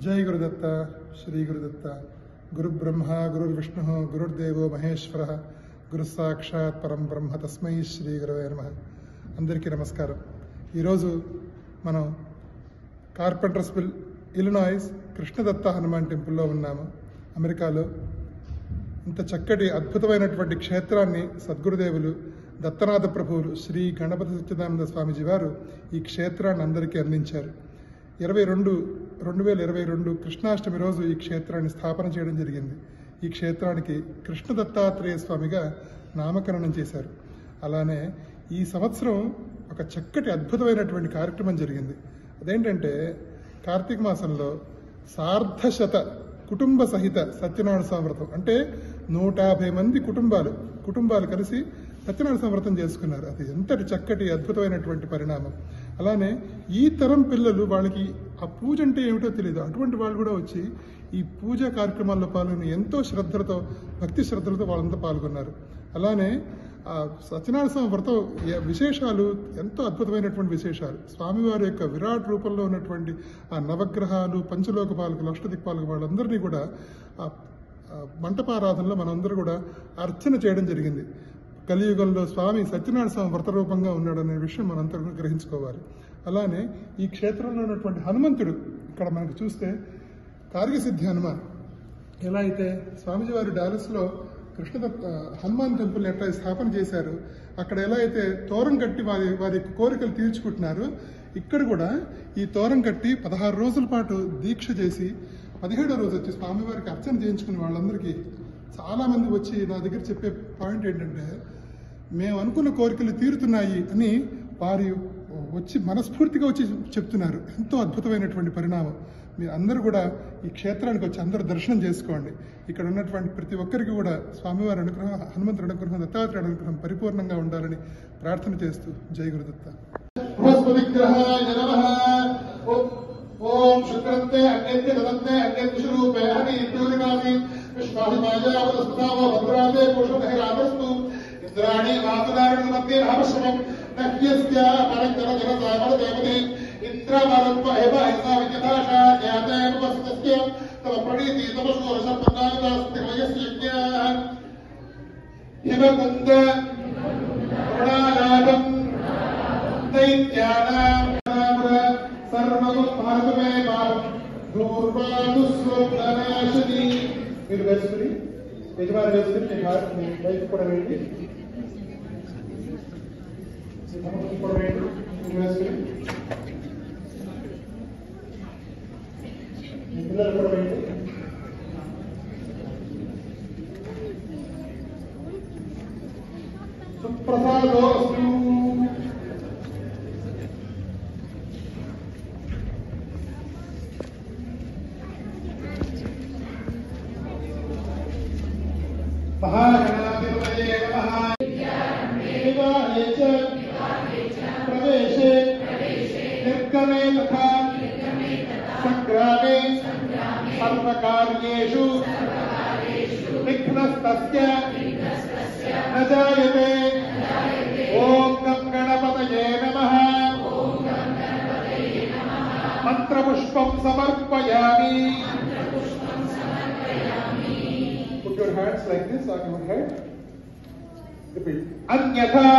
जय गुरुदत्त श्री गुरुदत्त गुरु ब्रह्मा गुरुर्विष्णु गुरुर्देवो महेश्वरः गुरु साक्षात् परम ब्रह्म तस्मै श्री गुरवे नमः। अंदरिकी नमस्कारं। ఈరోజు మనం కార్పెంటర్స్విల్ ఇలినాయిస్ కృష్ణదత్త హనుమాన్ టెంపుల్లో ఉన్నాము అమెరికాలో. ఇంత చక్కటి అద్భుతమైనటువంటి క్షేత్రాన్ని సద్గురుదేవులు దత్తనాథ ప్రభువులు శ్రీ గణపతి సచ్చిదానంద స్వామిజీ వారు ఈ క్షేత్రాన్ని అందరికీ అందించారు. 2022 కృష్ణాష్టమి రోజు ఈ క్షేత్రాన్ని స్థాపన చేయడం జరిగింది. ఈ క్షేత్రానికి కృష్ణ దత్తాత్రేయ స్వామిగా నామకరణం చేశారు. అలానే ఈ సంవత్సరం ఒక చక్కటి అద్భుతమైనటువంటి కార్యక్రమం జరిగింది. అదేంటంటే కార్తీక మాసంలో సార్ధశత కుటుంబ సహిత సత్యనారాయణ స్వామి వ్రతం, అంటే 150 మంది కుటుంబాలు కలిసి సత్యనారాయణ స్వామి వ్రతం చేసుకున్నారు. అది ఎంతటి చక్కటి అద్భుతమైనటువంటి పరిణామం. అలానే ఈ తరం పిల్లలు వాళ్ళకి ఆ పూజ అంటే ఏమిటో తెలియదు, అటువంటి వాళ్ళు కూడా వచ్చి ఈ పూజా కార్యక్రమాల్లో పాల్గొని ఎంతో శ్రద్ధలతో భక్తి శ్రద్ధలతో వాళ్ళంతా పాల్గొన్నారు. అలానే సత్యనారాయణ స్వామి వ్రతం విశేషాలు ఎంతో అద్భుతమైనటువంటి విశేషాలు. స్వామివారి యొక్క విరాట్ రూపంలో ఉన్నటువంటి ఆ నవగ్రహాలు, పంచలోక పాలకులు, అష్టదిక్పాలకులు వాళ్ళందరినీ కూడా మంటపారాధనలో మనందరూ కూడా అర్చన చేయడం జరిగింది. కలియుగంలో స్వామి సత్యనారాయణ స్వామి వ్రత రూపంగా ఉన్నాడనే విషయం మనంతా గ్రహించుకోవాలి. అలానే ఈ క్షేత్రంలో ఉన్నటువంటి హనుమంతుడు ఇక్కడ మనకు చూస్తే కార్యసిద్ధి హనుమాన్. ఎలా అయితే స్వామిజీ వారు డాలస్లో హనుమాన్ టెంపుల్ ఎట్లా స్థాపన చేశారు, అక్కడ ఎలా అయితే తోరం కట్టి వారి కోరికలు తీర్చుకుంటున్నారు, ఇక్కడ కూడా ఈ తోరం కట్టి 16 రోజుల పాటు దీక్ష చేసి 17వ రోజు వచ్చి స్వామివారికి అర్చన చేయించుకుని వాళ్ళందరికీ చాలా మంది వచ్చి నా దగ్గర చెప్పే పాయింట్ ఏంటంటే, మేము అనుకున్న కోరికలు తీరుతున్నాయి అని వారి వచ్చి మనస్ఫూర్తిగా వచ్చి చెప్తున్నారు. ఎంతో అద్భుతమైనటువంటి పరిణామం. మీరు అందరూ కూడా ఈ క్షేత్రానికి వచ్చి అందరూ దర్శనం చేసుకోండి. ఇక్కడ ఉన్నటువంటి ప్రతి ఒక్కరికి కూడా స్వామివారి అనుగ్రహం, హనుమంతుడి అనుగ్రహం, దత్తాత్రేయుడి అనుగ్రహం పరిపూర్ణంగా ఉండాలని ప్రార్థన చేస్తూ జై గురుదత్త. ఓం శుక్రంతే అన్యత్య దదంతే అన్యద్విషరూపే హరి ఇంద్రుడినామి విశ్వాహిమాయావదస్పదావో భద్రాదే పురుషోదహిరాదస్తు ఇంద్రాణి వాసుదారుడు మధ్య ఆవశ్యకం నహ్యస్య పరంజన జనసామర దేవతే ఇంద్రవరత్వ ఏవ ఐసా విద్యథాషా జ్ఞాతే ఉపస్థితస్య తవ ప్రణీతి తమసూర సర్పన్నాదాస్తికలయస్య యజ్ఞాః హిమకుంద ప్రణానాదం దైత్యానాం సర్వగం భారతమే భావం ధూర్వాదుస్వప్ననాశిని. మీరు వేసుకుని యజమాని వేసుకుని మీ వైపు కూడా వేయండి, కూడా వేయండి. మీరు వేసుకుని మీ పిల్లలు కూడా వేయండి. సుప్రసాదో महागणाधिपतये नमः. विवाहे च प्रवेशे निर्गमे तथा संग्रामे सर्वकार्येषु विघ्नस्तस्य न जायते. ओम गं गणपतये नमः. मंत्रपुष्पं समर्पयामि. Put your hands like this on your head. Repeat. Anyatha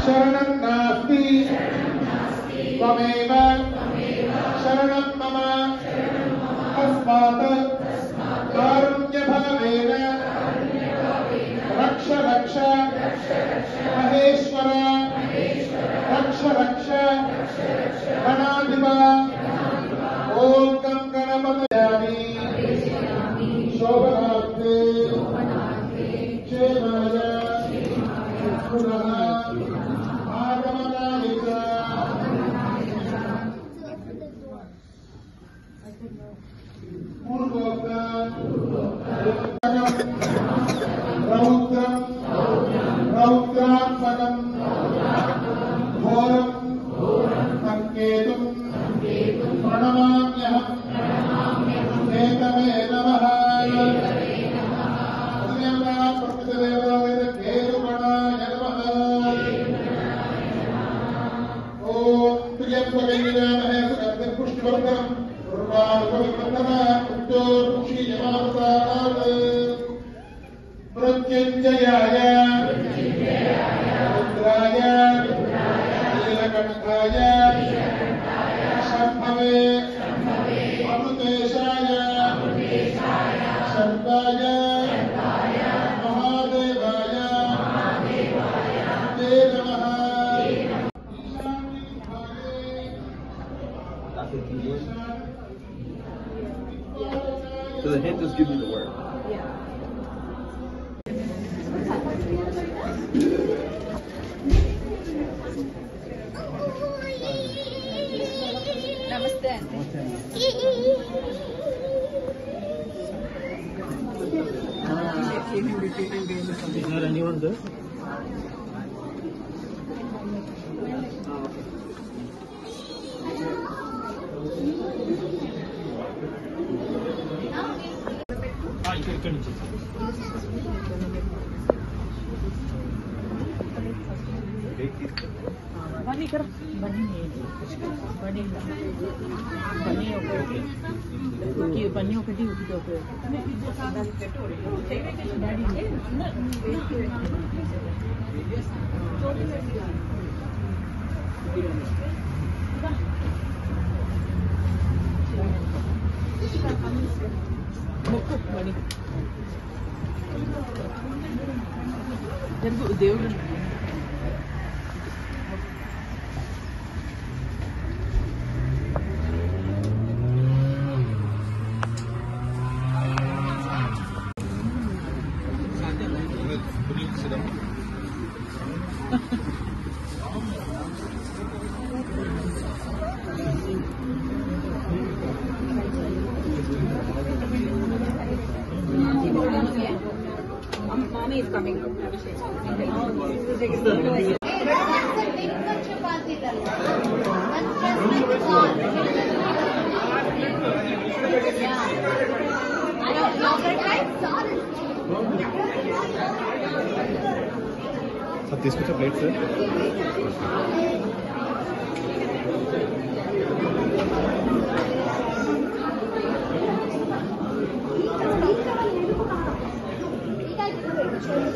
sharanam nasti tvameva sharanam mama tasmat karunya bhavena raksha raksha maheshwara raksha raksha ganadhipa. Om gam ganapatayami शोभनार्थे क्षेमाय पुनः आगमनाय च पूर्वोक्त रौद्रात्मकं घोरं संकेतुं प्रणमाम्यहम्. एतमे नमः. ओम प्रियं मृत्युंजयाय रुद्राय नीलकंठाय शंभवे अमृतेशाय शर्वाय महादेवाय ते नमः। So the hint just gives you the word. Namaste. Is there anyone there? ఇక్కడ నుంచి बनी कर बनी बनी बनी ओके बनी ఒకటి ఓకే బని జరుగు దేవుడు Mommy is coming. सब తీసుకొచ్చా ప్లేట్ సార్ Thank you.